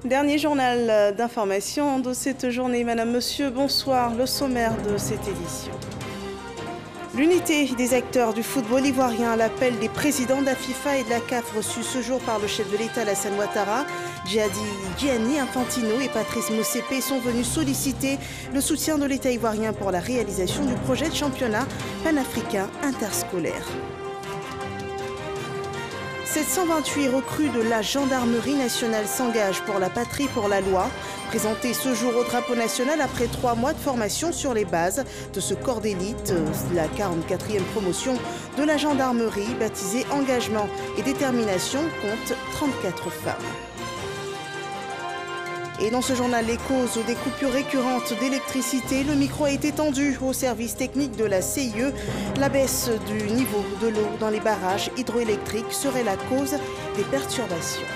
Dernier journal d'information de cette journée. Madame, Monsieur, bonsoir. Le sommaire de cette édition. L'unité des acteurs du football ivoirien à l'appel des présidents de la FIFA et de la CAF reçus ce jour par le chef de l'État Alassane Ouattara. Gianni Infantino et Patrice Motsepe sont venus solliciter le soutien de l'État ivoirien pour la réalisation du projet de championnat panafricain interscolaire. 728 recrues de la gendarmerie nationale s'engagent pour la patrie, pour la loi. Présenté ce jour au drapeau national après 3 mois de formation sur les bases de ce corps d'élite, la 44e promotion de la gendarmerie, baptisée Engagement et Détermination, compte 34 femmes. Et dans ce journal, les causes des coupures récurrentes d'électricité, le micro a été tendu au service technique de la CIE. La baisse du niveau de l'eau dans les barrages hydroélectriques serait la cause des perturbations.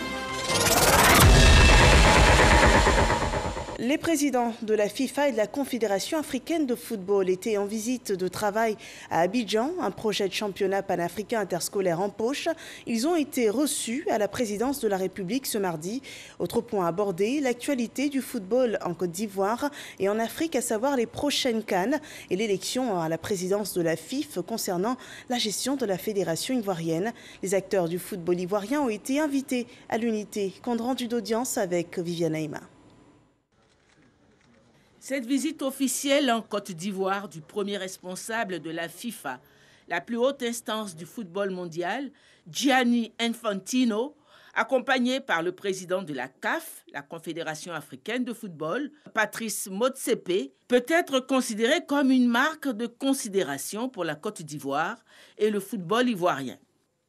Les présidents de la FIFA et de la Confédération africaine de football étaient en visite de travail à Abidjan, un projet de championnat panafricain interscolaire en poche. Ils ont été reçus à la présidence de la République ce mardi. Autre point abordé, l'actualité du football en Côte d'Ivoire et en Afrique, à savoir les prochaines CAN et l'élection à la présidence de la FIFA concernant la gestion de la fédération ivoirienne. Les acteurs du football ivoirien ont été invités à l'unité. Compte rendu d'audience avec Viviane Aima. Cette visite officielle en Côte d'Ivoire du premier responsable de la FIFA, la plus haute instance du football mondial, Gianni Infantino, accompagné par le président de la CAF, la Confédération africaine de football, Patrice Motsepe, peut être considérée comme une marque de considération pour la Côte d'Ivoire et le football ivoirien.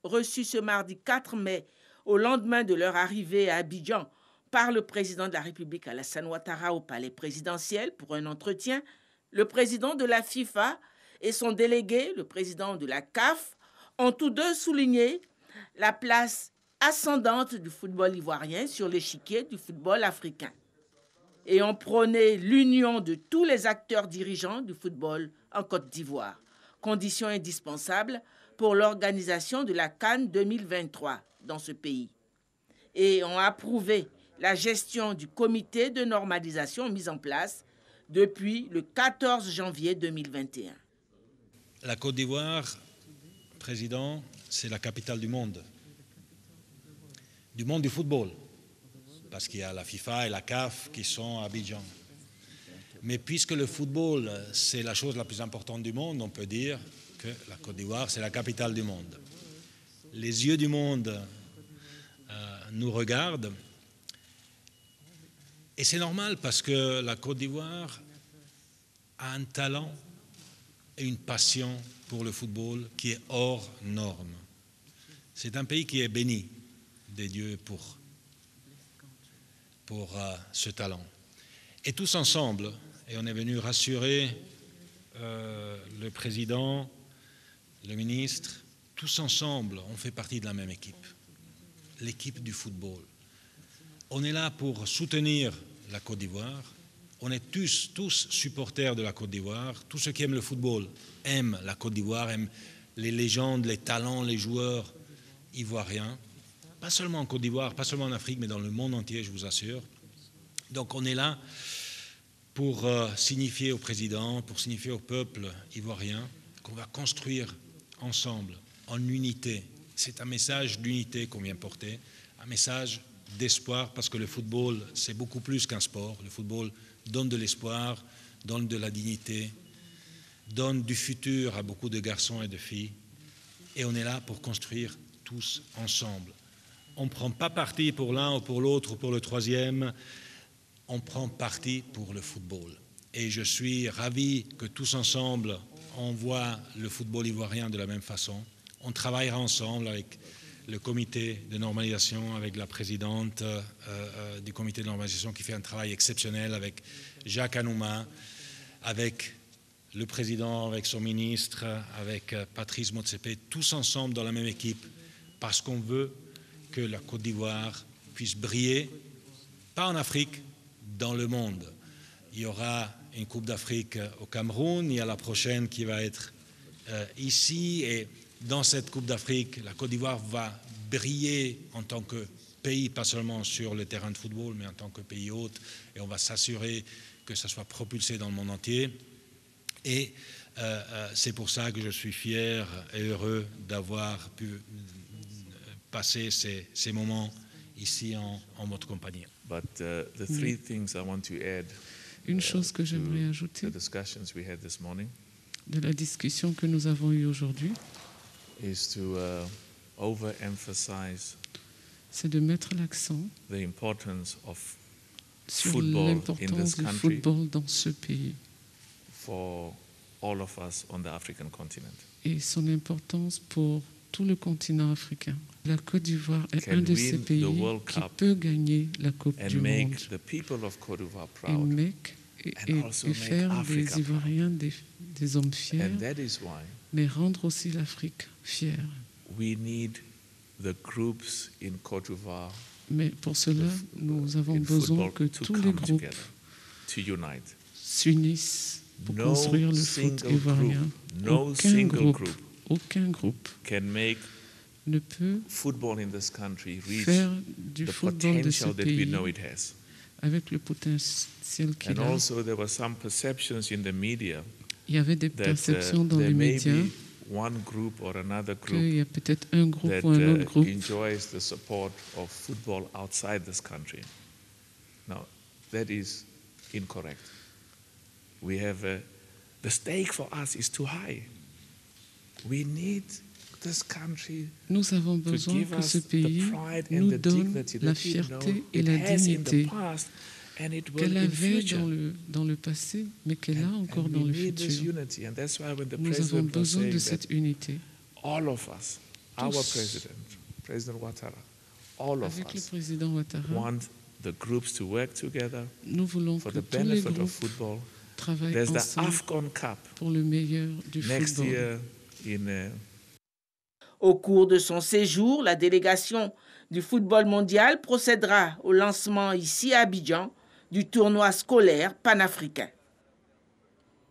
Reçu ce mardi 4 mai, au lendemain de leur arrivée à Abidjan, par le président de la République Alassane Ouattara au palais présidentiel pour un entretien, le président de la FIFA et son délégué, le président de la CAF, ont tous deux souligné la place ascendante du football ivoirien sur l'échiquier du football africain et ont prôné l'union de tous les acteurs dirigeants du football en Côte d'Ivoire, condition indispensable pour l'organisation de la CAN 2023 dans ce pays, et ont approuvé la gestion du comité de normalisation mis en place depuis le 14 janvier 2021. La Côte d'Ivoire, Président, c'est la capitale du monde du football, parce qu'il y a la FIFA et la CAF qui sont à Abidjan. Mais puisque le football, c'est la chose la plus importante du monde, on peut dire que la Côte d'Ivoire, c'est la capitale du monde. Les yeux du monde nous regardent. Et c'est normal parce que la Côte d'Ivoire a un talent et une passion pour le football qui est hors norme. C'est un pays qui est béni des dieux pour ce talent. Et tous ensemble, et on est venu rassurer le président, le ministre, tous ensemble, on fait partie de la même équipe, l'équipe du football. On est là pour soutenir la Côte d'Ivoire. On est tous supporters de la Côte d'Ivoire. Tous ceux qui aiment le football aiment la Côte d'Ivoire, aiment les légendes, les talents, les joueurs ivoiriens. Pas seulement en Côte d'Ivoire, pas seulement en Afrique, mais dans le monde entier, je vous assure. Donc on est là pour signifier au président, pour signifier au peuple ivoirien qu'on va construire ensemble, en unité. C'est un message d'unité qu'on vient porter, un message d'espoir, parce que le football, c'est beaucoup plus qu'un sport. Le football donne de l'espoir, donne de la dignité, donne du futur à beaucoup de garçons et de filles. Et on est là pour construire tous ensemble. On ne prend pas parti pour l'un ou pour l'autre ou pour le troisième. On prend parti pour le football. Et je suis ravi que tous ensemble, on voit le football ivoirien de la même façon. On travaillera ensemble avec le comité de normalisation, avec la présidente du comité de normalisation qui fait un travail exceptionnel, avec Jacques Anouma, avec le président, avec son ministre, avec Patrice Motsepe, tous ensemble dans la même équipe, parce qu'on veut que la Côte d'Ivoire puisse briller, pas en Afrique, dans le monde. Il y aura une Coupe d'Afrique au Cameroun, il y a la prochaine qui va être ici, et dans cette Coupe d'Afrique, la Côte d'Ivoire va briller en tant que pays, pas seulement sur le terrain de football, mais en tant que pays hôte, et on va s'assurer que ça soit propulsé dans le monde entier. Et c'est pour ça que je suis fier et heureux d'avoir pu passer ces moments ici en votre compagnie. But the three things I want to add Une chose que j'aimerais ajouter the discussions we had this morning de la discussion que nous avons eue aujourd'hui, is to overemphasize c'est de mettre l'accent the importance of sur football in l'importance this du country football dans ce pays for all of us on the African continent. et son importance pour tout le continent africain. La Côte d'Ivoire est Can un de win ces the pays World qui Cup peut gagner la Coupe And du monde make the people of Côte d'Ivoire et, proud. et also et make faire Africa des Ivoiriens des hommes fiers, And that is why mais rendre aussi l'Afrique fière. we need the groups in Côte d'Ivoire Mais pour cela, nous avons in besoin football que to tous les come groupes together, to unite. s'unissent pour No construire le foot single ivoirien. group, no single group Aucun groupe can make ne peut football in this country reach faire du the football de ce potential that we pays know it has. avec le potentiel qu'il And a. also there were some perceptions in the media Il y avait des that perceptions dans there les may médias be one group or another qu'il group y a peut-être un groupe that ou un autre groupe enjoys the support of football outside this country. Now, that is incorrect. We have the stake for us is too high. We need this country Nous avons to besoin give que us ce the pays pride and nous the donne dignity la that we fierté know et it la has in the dignité past and it will qu'elle in avait future. dans le passé, mais qu'elle a encore And dans we le need this futur. unity, and that's why when the Nous avons president was besoin de saying cette that unité. all of us, our Tous. president, President Ouattara, all of Avec le us président Ouattara, want the groups to work together nous voulons for que the tous les benefit of groupes football. travaillent There's the ensemble AFCON Cup pour le meilleur du next football. year in Au cours de son séjour, la délégation du football mondial procédera au lancement ici à Abidjan du tournoi scolaire panafricain.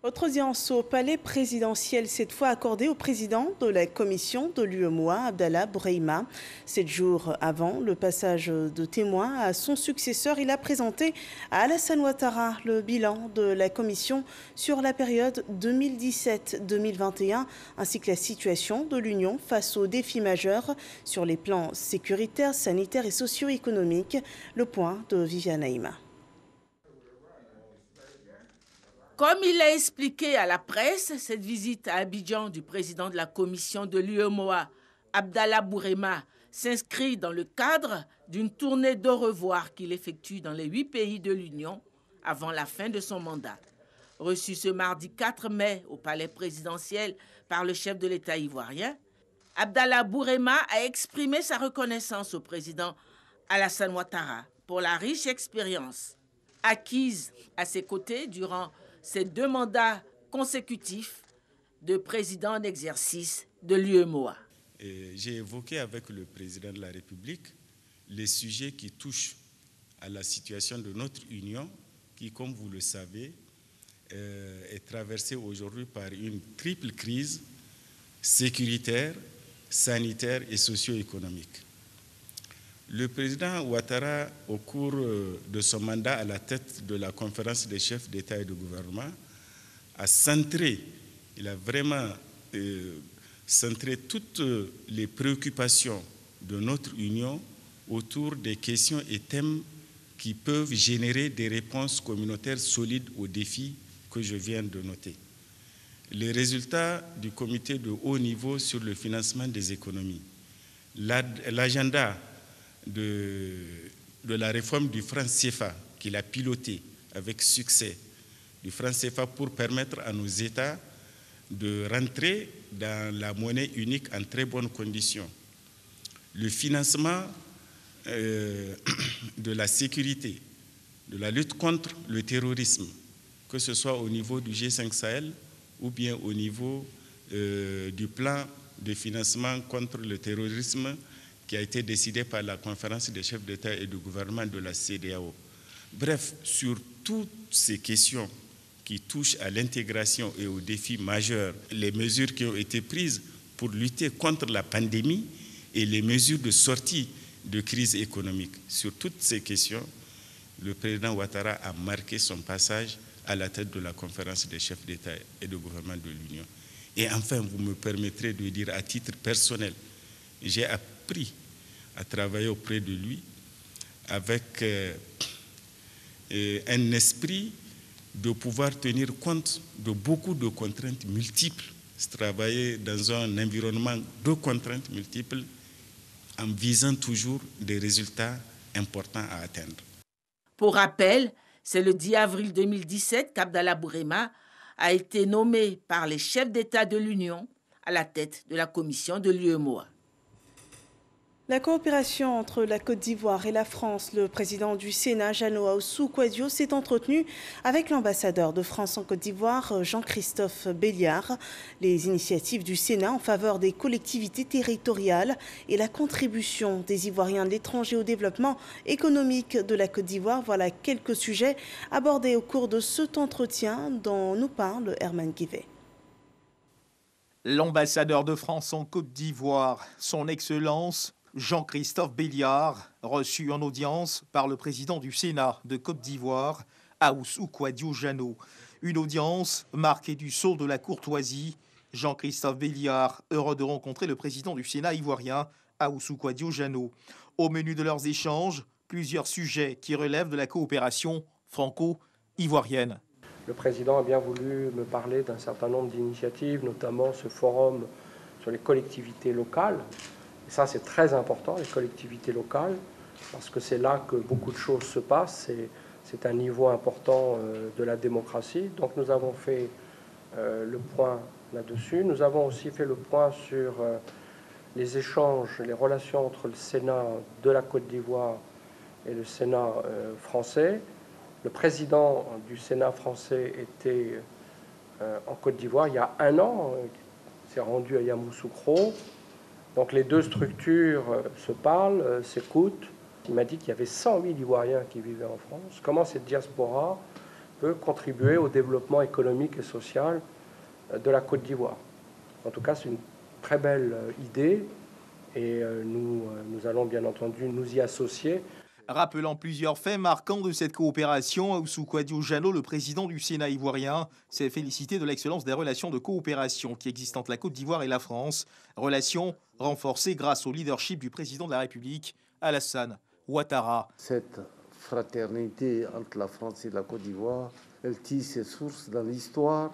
Autre audience au palais présidentiel, cette fois accordée au président de la commission de l'UEMOA, Abdallah Bourema. 7 jours avant le passage de témoin à son successeur, il a présenté à Alassane Ouattara le bilan de la commission sur la période 2017-2021, ainsi que la situation de l'Union face aux défis majeurs sur les plans sécuritaires, sanitaires et socio-économiques. Le point de Viviane Naïma. Comme il l'a expliqué à la presse, cette visite à Abidjan du président de la commission de l'UEMOA, Abdallah Bourema, s'inscrit dans le cadre d'une tournée d'au revoir qu'il effectue dans les 8 pays de l'Union avant la fin de son mandat. Reçu ce mardi 4 mai au palais présidentiel par le chef de l'État ivoirien, Abdallah Bourema a exprimé sa reconnaissance au président Alassane Ouattara pour la riche expérience acquise à ses côtés durant ces 2 mandats consécutifs de président en exercice de l'UEMOA. J'ai évoqué avec le président de la République les sujets qui touchent à la situation de notre Union, qui, comme vous le savez, est traversée aujourd'hui par une triple crise sécuritaire, sanitaire et socio-économique. Le président Ouattara, au cours de son mandat à la tête de la conférence des chefs d'État et de gouvernement, a centré, il a vraiment centré toutes les préoccupations de notre Union autour des questions et thèmes qui peuvent générer des réponses communautaires solides aux défis que je viens de noter. Les résultats du comité de haut niveau sur le financement des économies, l'agenda de la réforme du franc CFA qu'il a piloté avec succès, du franc CFA pour permettre à nos États de rentrer dans la monnaie unique en très bonnes conditions. Le financement de la sécurité, de la lutte contre le terrorisme, que ce soit au niveau du G5 Sahel ou bien au niveau du plan de financement contre le terrorisme qui a été décidé par la conférence des chefs d'État et de gouvernement de la CEDEAO. Bref, sur toutes ces questions qui touchent à l'intégration et aux défis majeurs, les mesures qui ont été prises pour lutter contre la pandémie et les mesures de sortie de crise économique. Sur toutes ces questions, le président Ouattara a marqué son passage à la tête de la conférence des chefs d'État et de gouvernement de l'Union. Et enfin, vous me permettrez de dire à titre personnel, j'ai appris à travailler auprès de lui avec un esprit de pouvoir tenir compte de beaucoup de contraintes multiples, travailler dans un environnement de contraintes multiples en visant toujours des résultats importants à atteindre. Pour rappel, c'est le 10 avril 2017 qu'Abdallah Bourema a été nommé par les chefs d'État de l'Union à la tête de la commission de l'UEMOA. La coopération entre la Côte d'Ivoire et la France, le président du Sénat, Jeannot Ahoussou-Kouadio, s'est entretenu avec l'ambassadeur de France en Côte d'Ivoire, Jean-Christophe Béliard. Les initiatives du Sénat en faveur des collectivités territoriales et la contribution des Ivoiriens de l'étranger au développement économique de la Côte d'Ivoire, voilà quelques sujets abordés au cours de cet entretien dont nous parle Herman Guivet. L'ambassadeur de France en Côte d'Ivoire, son Excellence Jean-Christophe Béliard, reçu en audience par le président du Sénat de Côte d'Ivoire, Ahoussou-Kouadio Jeannot. Une audience marquée du sceau de la courtoisie. Jean-Christophe Béliard, heureux de rencontrer le président du Sénat ivoirien, Ahoussou-Kouadio Jeannot. Au menu de leurs échanges, plusieurs sujets qui relèvent de la coopération franco-ivoirienne. Le président a bien voulu me parler d'un certain nombre d'initiatives, notamment ce forum sur les collectivités locales. Et ça, c'est très important, les collectivités locales, parce que c'est là que beaucoup de choses se passent. C'est un niveau important de la démocratie. Donc nous avons fait le point là-dessus. Nous avons aussi fait le point sur les échanges, les relations entre le Sénat de la Côte d'Ivoire et le Sénat français. Le président du Sénat français était en Côte d'Ivoire il y a un an, il s'est rendu à Yamoussoukro. Donc les deux structures se parlent, s'écoutent. Il m'a dit qu'il y avait 100 000 Ivoiriens qui vivaient en France. Comment cette diaspora peut contribuer au développement économique et social de la Côte d'Ivoire? En tout cas, c'est une très belle idée et nous allons bien entendu nous y associer. Rappelant plusieurs faits marquants de cette coopération, Ahoussou-Kouadio Jeannot, le président du Sénat ivoirien, s'est félicité de l'excellence des relations de coopération qui existent entre la Côte d'Ivoire et la France. Relations renforcées grâce au leadership du président de la République, Alassane Ouattara. Cette fraternité entre la France et la Côte d'Ivoire, elle tisse ses sources dans l'histoire,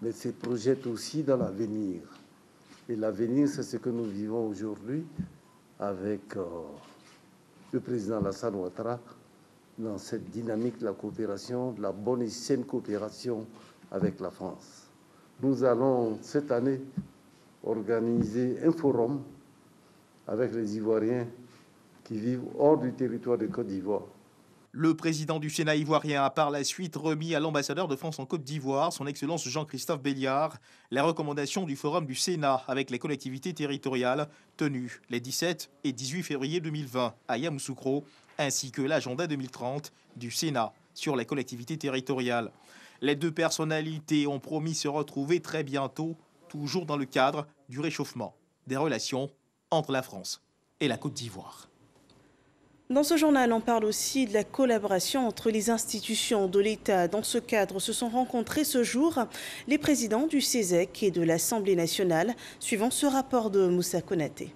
mais se projette aussi dans l'avenir. Et l'avenir, c'est ce que nous vivons aujourd'hui avec le président Alassane Ouattara dans cette dynamique de la coopération, de la bonne et saine coopération avec la France. Nous allons cette année organiser un forum avec les Ivoiriens qui vivent hors du territoire de Côte d'Ivoire. Le président du Sénat ivoirien a par la suite remis à l'ambassadeur de France en Côte d'Ivoire, son Excellence Jean-Christophe Béliard, les recommandations du forum du Sénat avec les collectivités territoriales tenues les 17 et 18 février 2020 à Yamoussoukro, ainsi que l'agenda 2030 du Sénat sur les collectivités territoriales. Les deux personnalités ont promis se retrouver très bientôt, toujours dans le cadre du réchauffement des relations entre la France et la Côte d'Ivoire. Dans ce journal, on parle aussi de la collaboration entre les institutions de l'État. Dans ce cadre, se sont rencontrés ce jour les présidents du CESEC et de l'Assemblée nationale, suivant ce rapport de Moussa Konaté.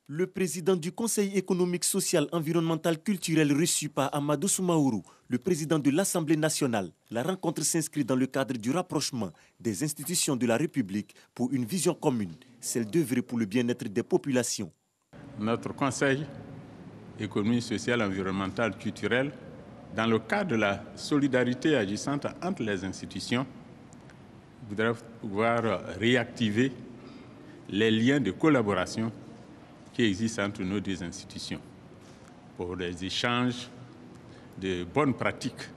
Le président du Conseil économique, social, environnemental, culturel reçu par Amadou Soumaourou, le président de l'Assemblée nationale. La rencontre s'inscrit dans le cadre du rapprochement des institutions de la République pour une vision commune, celle d'œuvrer pour le bien-être des populations. Notre Conseil économique, social, environnemental, culturel, dans le cadre de la solidarité agissante entre les institutions, voudrait pouvoir réactiver les liens de collaboration qui existent entre nos deux institutions pour des échanges de bonnes pratiques.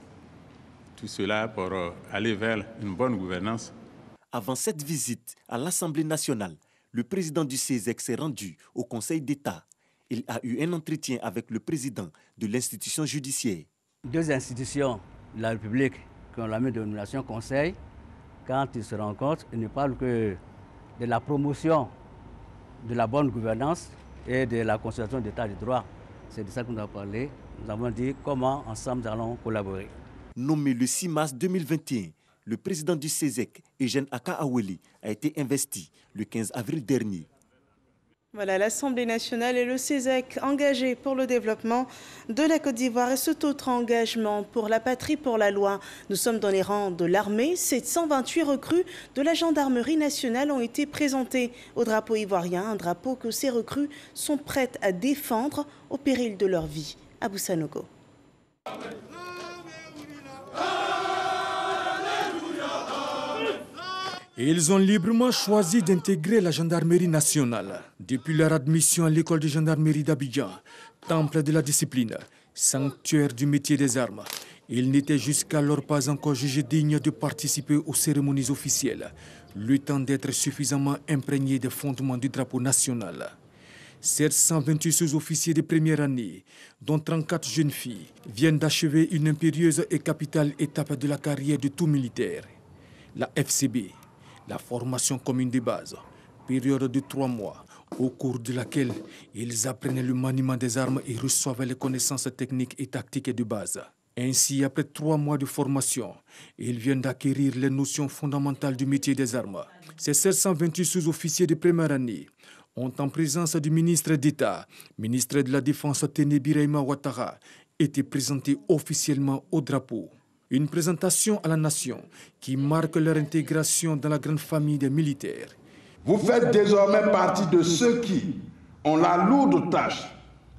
Tout cela pour aller vers une bonne gouvernance. Avant cette visite à l'Assemblée nationale, le président du CESEC s'est rendu au Conseil d'État. Il a eu un entretien avec le président de l'institution judiciaire. Deux institutions de la République qui ont la même dénomination Conseil, quand ils se rencontrent, ils ne parlent que de la promotion de la bonne gouvernance et de la constitution d'état de droit. C'est de ça que nous avons parlé. Nous avons dit comment ensemble nous allons collaborer. Nommé le 6 mars 2021, le président du CESEC, Eugène Aka Aweli, a été investi le 15 avril dernier. Voilà, l'Assemblée nationale et le CESEC engagés pour le développement de la Côte d'Ivoire et cet autre engagement pour la patrie, pour la loi. Nous sommes dans les rangs de l'armée. 728 recrues de la gendarmerie nationale ont été présentées au drapeau ivoirien, un drapeau que ces recrues sont prêtes à défendre au péril de leur vie. Abou Sanogo. Et ils ont librement choisi d'intégrer la gendarmerie nationale. Depuis leur admission à l'école de gendarmerie d'Abidjan, temple de la discipline, sanctuaire du métier des armes, ils n'étaient jusqu'alors pas encore jugés dignes de participer aux cérémonies officielles, le temps d'être suffisamment imprégnés des fondements du drapeau national. 728 sous-officiers de première année, dont 34 jeunes filles, viennent d'achever une impérieuse et capitale étape de la carrière de tout militaire. La FCB, la formation commune de base, période de 3 mois, au cours de laquelle ils apprennent le maniement des armes et reçoivent les connaissances techniques et tactiques de base. Ainsi, après 3 mois de formation, ils viennent d'acquérir les notions fondamentales du métier des armes. Ces 728 sous-officiers de première année ont, en présence du ministre d'État, ministre de la Défense Téné Birahima Ouattara, été présentés officiellement au drapeau. Une présentation à la nation qui marque leur intégration dans la grande famille des militaires. Vous faites désormais partie de ceux qui ont la lourde tâche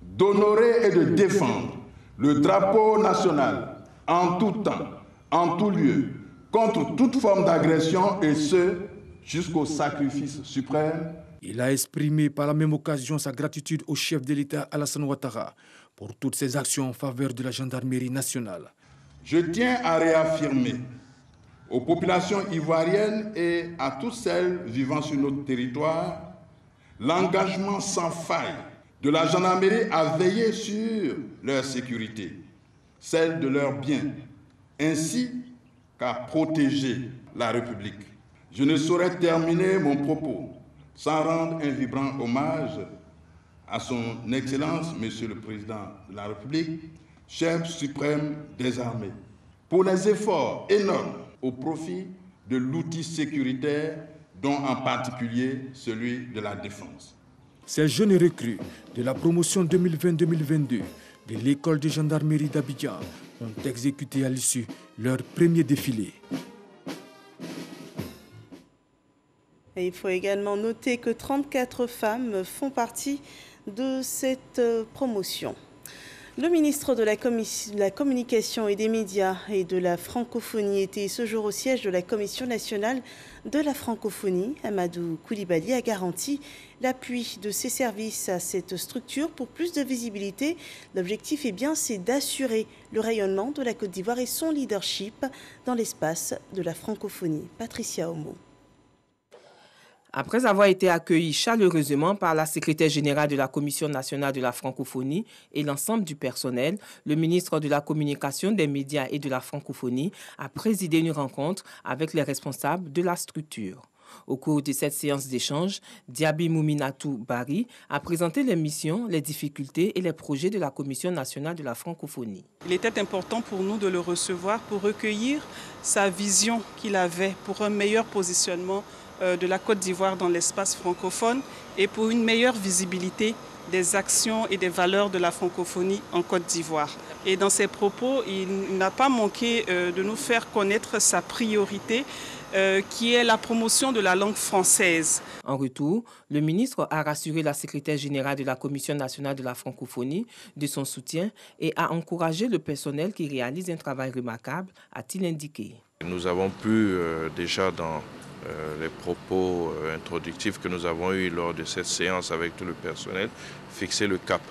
d'honorer et de défendre le drapeau national en tout temps, en tout lieu, contre toute forme d'agression et ce, jusqu'au sacrifice suprême. Il a exprimé par la même occasion sa gratitude au chef de l'État Alassane Ouattara pour toutes ses actions en faveur de la gendarmerie nationale. Je tiens à réaffirmer aux populations ivoiriennes et à toutes celles vivant sur notre territoire l'engagement sans faille de la gendarmerie à veiller sur leur sécurité, celle de leurs biens, ainsi qu'à protéger la République. Je ne saurais terminer mon propos sans rendre un vibrant hommage à son Excellence, Monsieur le Président de la République, chef suprême des armées, pour les efforts énormes au profit de l'outil sécuritaire, dont en particulier celui de la défense. Ces jeunes recrues de la promotion 2020-2022 de l'école de gendarmerie d'Abidjan ont exécuté à l'issue leur premier défilé. Et il faut également noter que 34 femmes font partie de cette promotion. Le ministre de la Communication et des Médias et de la Francophonie était ce jour au siège de la Commission nationale de la francophonie. Amadou Koulibaly a garanti l'appui de ses services à cette structure pour plus de visibilité. L'objectif c'est d'assurer le rayonnement de la Côte d'Ivoire et son leadership dans l'espace de la francophonie. Patricia Omo. Après avoir été accueilli chaleureusement par la secrétaire générale de la Commission nationale de la francophonie et l'ensemble du personnel, le ministre de la Communication, des Médias et de la francophonie a présidé une rencontre avec les responsables de la structure. Au cours de cette séance d'échange, Diaby Mouminatou Bari a présenté les missions, les difficultés et les projets de la Commission nationale de la francophonie. Il était important pour nous de le recevoir pour recueillir sa vision qu'il avait pour un meilleur positionnement de la Côte d'Ivoire dans l'espace francophone et pour une meilleure visibilité des actions et des valeurs de la francophonie en Côte d'Ivoire. Et dans ses propos, il n'a pas manqué de nous faire connaître sa priorité qui est la promotion de la langue française. En retour, le ministre a rassuré la secrétaire générale de la Commission nationale de la francophonie de son soutien et a encouragé le personnel qui réalise un travail remarquable, a-t-il indiqué. Nous avons pu déjà dans les propos introductifs que nous avons eus lors de cette séance avec tout le personnel, fixer le cap.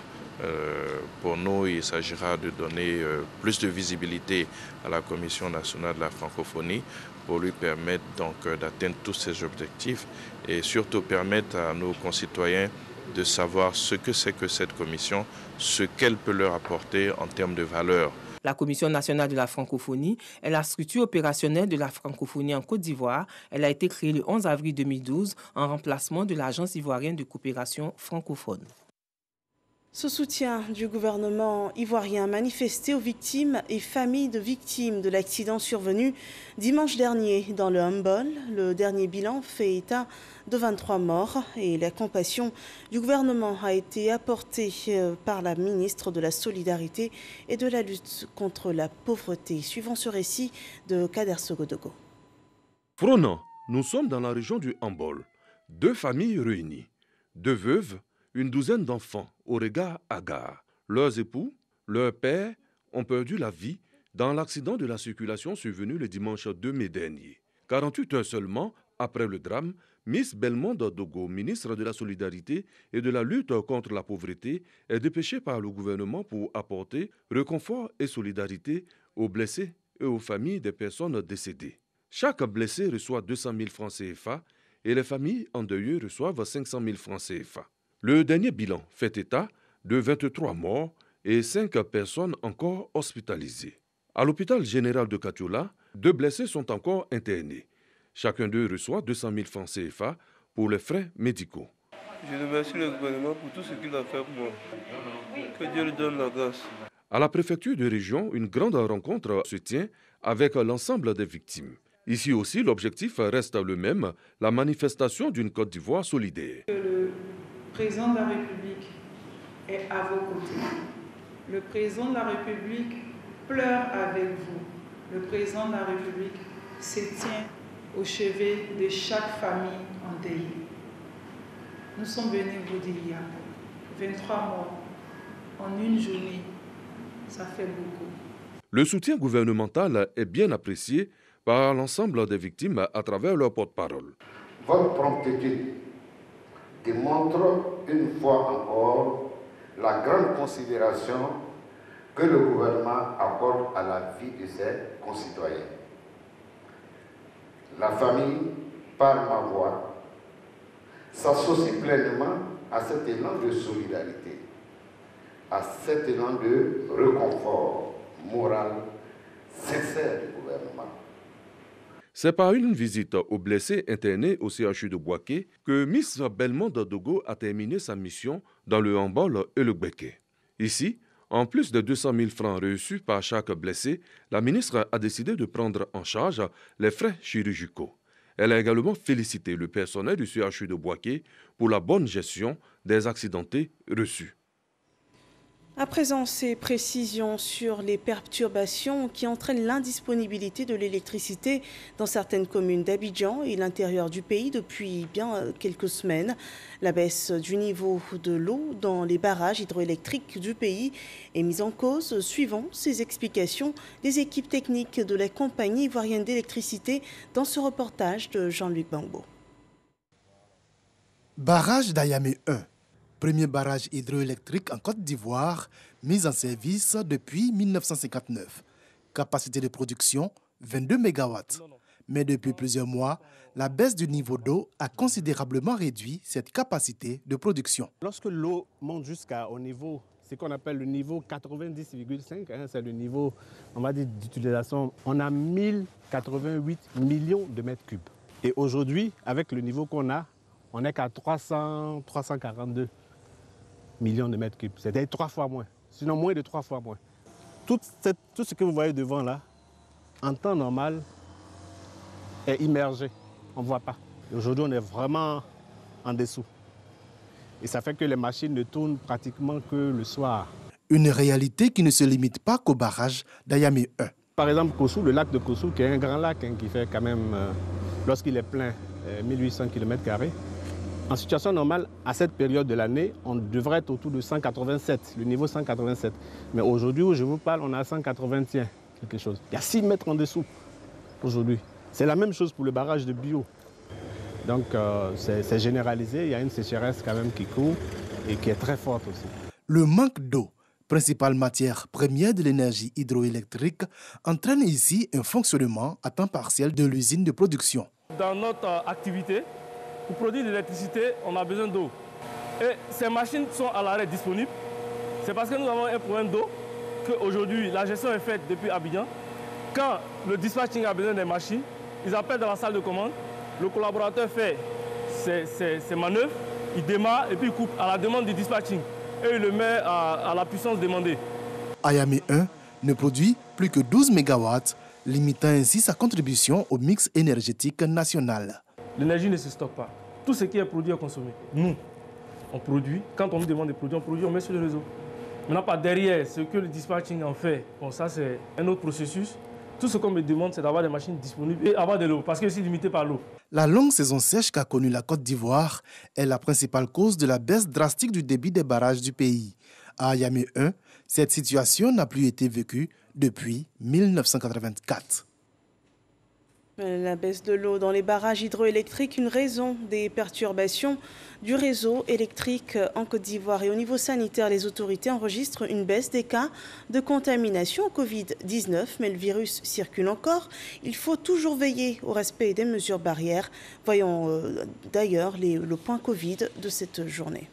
Pour nous, il s'agira de donner plus de visibilité à la Commission nationale de la francophonie pour lui permettre donc d'atteindre tous ses objectifs et surtout permettre à nos concitoyens de savoir ce que c'est que cette commission, ce qu'elle peut leur apporter en termes de valeurs. La Commission nationale de la francophonie est la structure opérationnelle de la francophonie en Côte d'Ivoire. Elle a été créée le 11 avril 2012 en remplacement de l'Agence ivoirienne de coopération francophone. Ce soutien du gouvernement ivoirien manifesté aux victimes et familles de victimes de l'accident survenu dimanche dernier dans le handball. Le dernier bilan fait état de 23 morts et la compassion du gouvernement a été apportée par la ministre de la Solidarité et de la lutte contre la pauvreté. Suivant ce récit de Kader Sogodogo. Frônant, nous sommes dans la région du handball. 2 familles réunies, 2 veuves, une douzaine d'enfants au regard hagard. Leurs époux, leurs pères ont perdu la vie dans l'accident de la circulation survenu le dimanche 2 mai dernier. 48 heures seulement après le drame, Miss Belmondo Dogo, ministre de la Solidarité et de la lutte contre la pauvreté, est dépêchée par le gouvernement pour apporter réconfort et solidarité aux blessés et aux familles des personnes décédées. Chaque blessé reçoit 200 000 francs CFA et les familles endeuillées reçoivent 500 000 francs CFA. Le dernier bilan fait état de 23 morts et 5 personnes encore hospitalisées. À l'hôpital général de Katiola, 2 blessés sont encore internés. Chacun d'eux reçoit 200 000 francs CFA pour les frais médicaux. Je remercie le gouvernement pour tout ce qu'il a fait pour moi. Que Dieu lui donne la grâce. À la préfecture de région, une grande rencontre se tient avec l'ensemble des victimes. Ici aussi, l'objectif reste le même, la manifestation d'une Côte d'Ivoire solidaire. Le président de la République est à vos côtés. Le président de la République pleure avec vous. Le président de la République se tient au chevet de chaque famille endeuillée. Nous sommes venus vous dire 23 morts en une journée, ça fait beaucoup. Le soutien gouvernemental est bien apprécié par l'ensemble des victimes à travers leur porte-parole. Votre promptitude démontre une fois encore la grande considération que le gouvernement accorde à la vie de ses concitoyens. La famille, par ma voix, s'associe pleinement à cet élan de solidarité, à cet élan de réconfort moral sincère du gouvernement. C'est par une visite aux blessés internés au CHU de Bouaké que Miss Belmondo Dogo a terminé sa mission dans le handball et le gbeke. Ici, en plus de 200 000 francs reçus par chaque blessé, la ministre a décidé de prendre en charge les frais chirurgicaux. Elle a également félicité le personnel du CHU de Bouaké pour la bonne gestion des accidentés reçus. À présent, ces précisions sur les perturbations qui entraînent l'indisponibilité de l'électricité dans certaines communes d'Abidjan et l'intérieur du pays depuis bien quelques semaines. La baisse du niveau de l'eau dans les barrages hydroélectriques du pays est mise en cause, suivant ces explications des équipes techniques de la compagnie ivoirienne d'électricité dans ce reportage de Jean-Luc Bangbo. Barrage d'Ayamé 1. Premier barrage hydroélectrique en Côte d'Ivoire, mis en service depuis 1959. Capacité de production, 22 MW. Mais depuis plusieurs mois, la baisse du niveau d'eau a considérablement réduit cette capacité de production. Lorsque l'eau monte jusqu'au niveau, ce qu'on appelle le niveau 90,5, c'est le niveau, on va dire, d'utilisation, on a 1088 millions de mètres cubes. Et aujourd'hui, avec le niveau qu'on a, on n'est qu'à 342 millions de mètres cubes. C'est-à-dire 3 fois moins, sinon moins de 3 fois moins. Tout ce que vous voyez devant là, en temps normal, est immergé. On ne voit pas. Aujourd'hui, on est vraiment en dessous. Et ça fait que les machines ne tournent pratiquement que le soir. Une réalité qui ne se limite pas qu'au barrage d'Ayamé 1. Par exemple, Kossou, le lac de Kossou, qui est un grand lac qui fait quand même, lorsqu'il est plein, 1800 km². En situation normale, à cette période de l'année, on devrait être autour de 187, le niveau 187. Mais aujourd'hui, où je vous parle, on est à 181, quelque chose. Il y a 6 mètres en dessous aujourd'hui. C'est la même chose pour le barrage de Bio. Donc c'est généralisé, il y a une sécheresse quand même qui court et qui est très forte aussi. Le manque d'eau, principale matière première de l'énergie hydroélectrique, entraîne ici un fonctionnement à temps partiel de l'usine de production. Dans notre activité, pour produire de l'électricité, on a besoin d'eau. Et ces machines sont à l'arrêt disponibles. C'est parce que nous avons un problème d'eau qu'aujourd'hui, la gestion est faite depuis Abidjan. Quand le dispatching a besoin des machines, ils appellent dans la salle de commande. Le collaborateur fait ses manœuvres, il démarre et puis il coupe à la demande du dispatching. et il le met à la puissance demandée. Ayamé 1 ne produit plus que 12 MW, limitant ainsi sa contribution au mix énergétique national. L'énergie ne se stocke pas. Tout ce qui est produit est consommé. Nous, on produit. Quand on nous demande de produire, on met sur le réseau. Maintenant, par derrière, ce que le dispatching en fait, bon, ça c'est un autre processus. Tout ce qu'on me demande, c'est d'avoir des machines disponibles et avoir de l'eau, parce que je suis limité par l'eau. La longue saison sèche qu'a connue la Côte d'Ivoire est la principale cause de la baisse drastique du débit des barrages du pays. À Ayamé 1, cette situation n'a plus été vécue depuis 1984. La baisse de l'eau dans les barrages hydroélectriques, une raison des perturbations du réseau électrique en Côte d'Ivoire. Et au niveau sanitaire, les autorités enregistrent une baisse des cas de contamination au Covid-19, mais le virus circule encore. Il faut toujours veiller au respect des mesures barrières. Voyons d'ailleurs le point Covid de cette journée.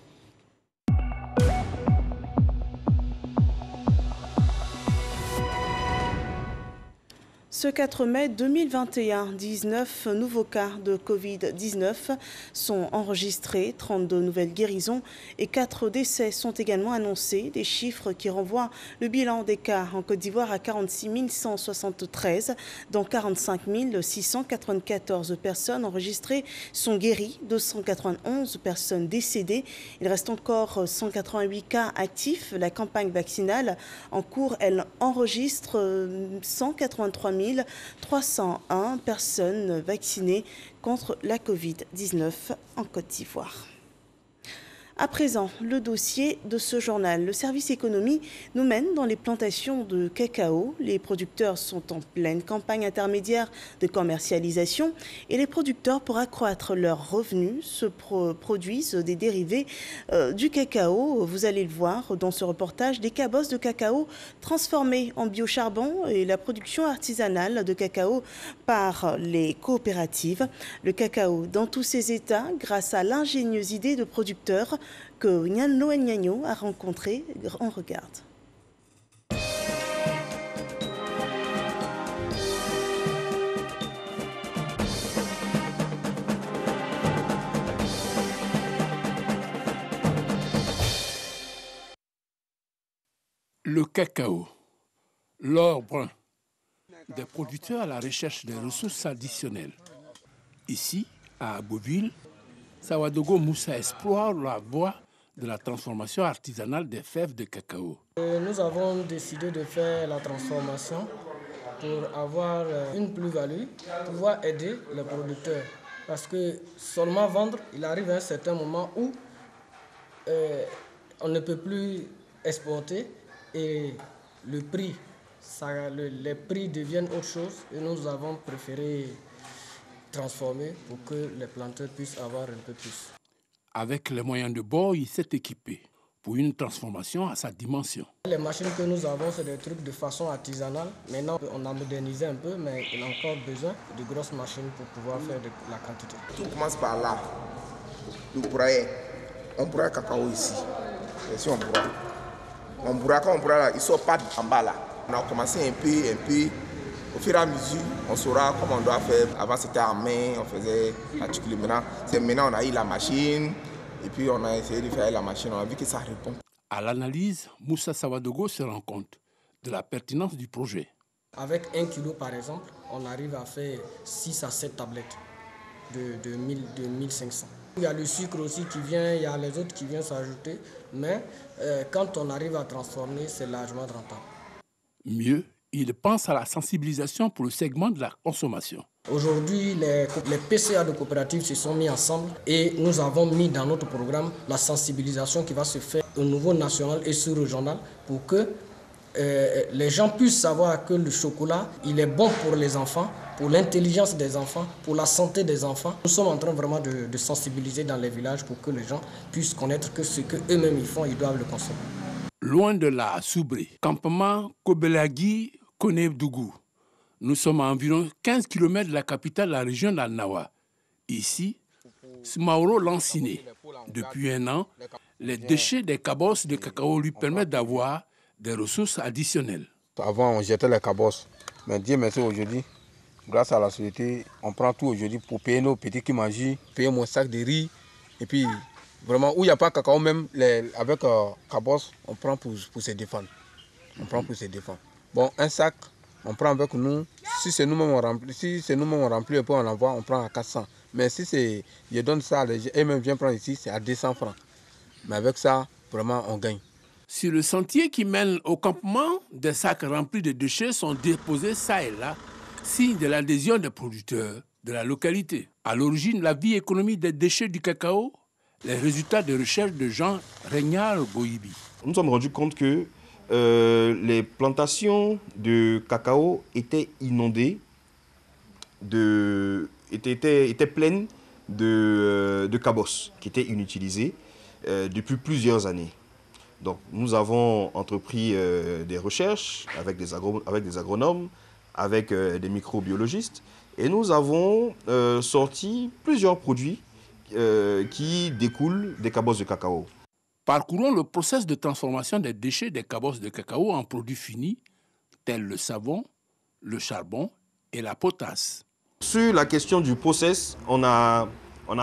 Ce 4 mai 2021, 19 nouveaux cas de Covid-19 sont enregistrés, 32 nouvelles guérisons et 4 décès sont également annoncés. Des chiffres qui renvoient le bilan des cas en Côte d'Ivoire à 46 173, dont 45 694 personnes enregistrées sont guéries, 291 personnes décédées. Il reste encore 188 cas actifs. La campagne vaccinale en cours, elle enregistre 183 301 personnes vaccinées contre la Covid-19 en Côte d'Ivoire. À présent, le dossier de ce journal. Le service économie nous mène dans les plantations de cacao. Les producteurs sont en pleine campagne intermédiaire de commercialisation et les producteurs, pour accroître leurs revenus, se produisent des dérivés du cacao. Vous allez le voir dans ce reportage, des cabosses de cacao transformées en biocharbon et la production artisanale de cacao par les coopératives. Le cacao dans tous ses états grâce à l'ingénieuse idée de producteurs que Noël Gnagno a rencontré. On regarde. Le cacao, l'or brun, des producteurs à la recherche des ressources additionnelles. Ici, à Aboville, Sawadogo Moussa explore la voie de la transformation artisanale des fèves de cacao. Nous avons décidé de faire la transformation pour avoir une plus-value, pouvoir aider les producteurs. Parce que seulement vendre, il arrive à un certain moment où on ne peut plus exporter et le prix, les prix deviennent autre chose et nous avons préféré transformer pour que les planteurs puissent avoir un peu plus. Avec les moyens de bord, il s'est équipé pour une transformation à sa dimension. Les machines que nous avons, c'est des trucs de façon artisanale. Maintenant, on a modernisé un peu, mais il a encore besoin de grosses machines pour pouvoir faire de la quantité. Tout commence par là. On broie le cacao ici. Et si on broie, quand on broie là, il ne sort pas en bas là. On a commencé un peu. Au fur et à mesure, on saura comment on doit faire. Avant, c'était en main, on faisait particulier. Maintenant, on a eu la machine. Et puis, on a essayé de faire la machine. On a vu que ça répond. À l'analyse, Moussa Sawadogo se rend compte de la pertinence du projet. Avec 1 kilo, par exemple, on arrive à faire 6 à 7 tablettes de 1500. Il y a le sucre aussi qui vient, il y a les autres qui viennent s'ajouter. Mais quand on arrive à transformer, c'est largement rentable. Mieux, il pense à la sensibilisation pour le segment de la consommation. Aujourd'hui, les PCA de coopératives se sont mis ensemble et nous avons mis dans notre programme la sensibilisation qui va se faire au niveau national et sous-régional pour que les gens puissent savoir que le chocolat, il est bon pour les enfants, pour l'intelligence des enfants, pour la santé des enfants. Nous sommes en train vraiment de sensibiliser dans les villages pour que les gens puissent connaître que ce qu'eux-mêmes ils font, ils doivent le consommer. Loin de la Soubré, campement Kobelagui, Konebdougou. Nous sommes à environ 15 km de la capitale de la région d'Al-Nawa. Ici, Smauro Lanciné. Depuis 1 an, les déchets des cabosses de cacao lui permettent d'avoir des ressources additionnelles. Avant, on jetait les cabosses. Mais Dieu merci, aujourd'hui, grâce à la société, on prend tout aujourd'hui pour payer nos petits qui mangent, payer mon sac de riz et puis Vraiment, où il n'y a pas cacao, même avec cabos, on prend pour se défendre. On prend pour se défendre. Bon, un sac, on prend avec nous. Si c'est nous-mêmes on remplit un peu, on l'envoie, on prend à 400. Mais si je donne ça, eux-mêmes viennent prendre ici, c'est à 200 francs. Mais avec ça, vraiment, on gagne. Sur le sentier qui mène au campement, des sacs remplis de déchets sont déposés ça et là, signe de l'adhésion des producteurs de la localité. À l'origine, la vie économique des déchets du cacao, les résultats de recherche de Jean Regnard Boyibi. Nous nous sommes rendus compte que les plantations de cacao étaient inondées, étaient pleines de cabosses qui étaient inutilisées depuis plusieurs années. Donc nous avons entrepris des recherches avec des agronomes, avec des microbiologistes, et nous avons sorti plusieurs produits qui découlent des cabosses de cacao. Parcourons le processus de transformation des déchets des cabosses de cacao en produits finis, tels le savon, le charbon et la potasse. Sur la question du process, on a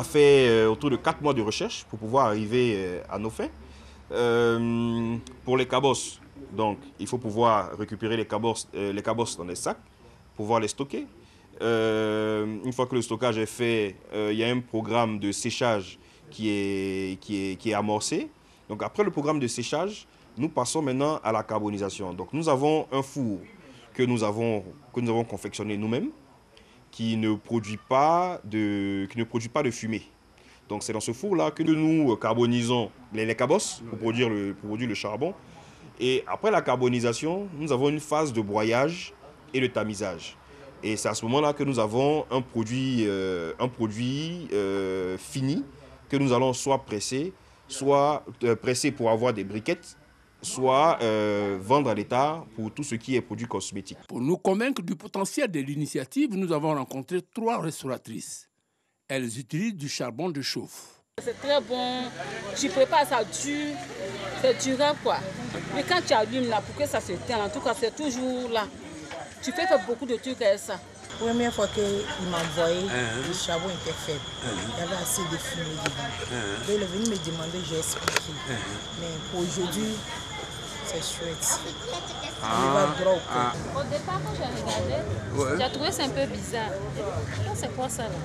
fait autour de 4 mois de recherche pour pouvoir arriver à nos fins. Pour les cabosses, donc, il faut pouvoir récupérer les cabosses dans des sacs, pouvoir les stocker. Une fois que le stockage est fait, il y a un programme de séchage qui est amorcé. Donc après le programme de séchage, nous passons maintenant à la carbonisation. Donc nous avons un four que nous avons confectionné nous-mêmes, qui ne produit pas de fumée. Donc c'est dans ce four-là que nous carbonisons les cabosses pour produire le charbon. Et après la carbonisation, nous avons une phase de broyage et de tamisage. Et c'est à ce moment-là que nous avons un produit fini que nous allons soit presser pour avoir des briquettes, soit vendre à l'État pour tout ce qui est produit cosmétique. Pour nous convaincre du potentiel de l'initiative, nous avons rencontré 3 restauratrices. Elles utilisent du charbon de chauffe. C'est très bon, tu prépares ça dur, c'est durable quoi. Mais quand tu allumes là, pour que ça se teigne, en tout cas c'est toujours là. Tu fais beaucoup de trucs avec ça. La première fois qu'il m'a envoyé, le charbon était faible. Il y avait assez de fumée dedans. Donc il est venu me demander, j'ai expliqué. Mais pour aujourd'hui, c'est chouette. Au départ, quand j'ai regardé, j'ai trouvé ça un peu bizarre. C'est quoi ça là?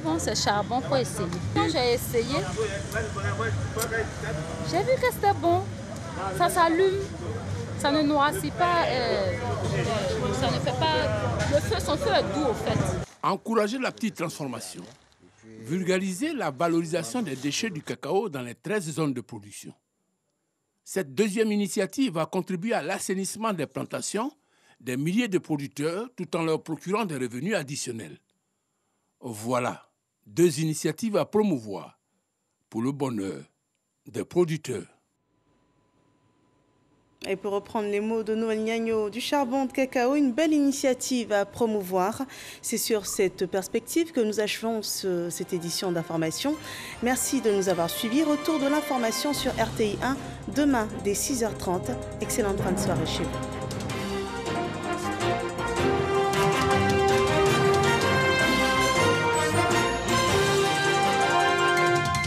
Bon, c'est charbon, faut essayer. Quand j'ai essayé, j'ai vu que c'était bon. Ça s'allume, ça ne noircit pas, ça ne fait pas... Son feu est doux au fait. Encourager la petite transformation. Vulgariser la valorisation des déchets du cacao dans les 13 zones de production. Cette deuxième initiative va contribuer à l'assainissement des plantations des milliers de producteurs tout en leur procurant des revenus additionnels. Voilà 2 initiatives à promouvoir pour le bonheur des producteurs. Et pour reprendre les mots de Noël Gnagno, du charbon de cacao, une belle initiative à promouvoir. C'est sur cette perspective que nous achevons cette édition d'information. Merci de nous avoir suivis. Retour de l'information sur RTI 1 demain dès 6h30. Excellente fin de soirée chez vous.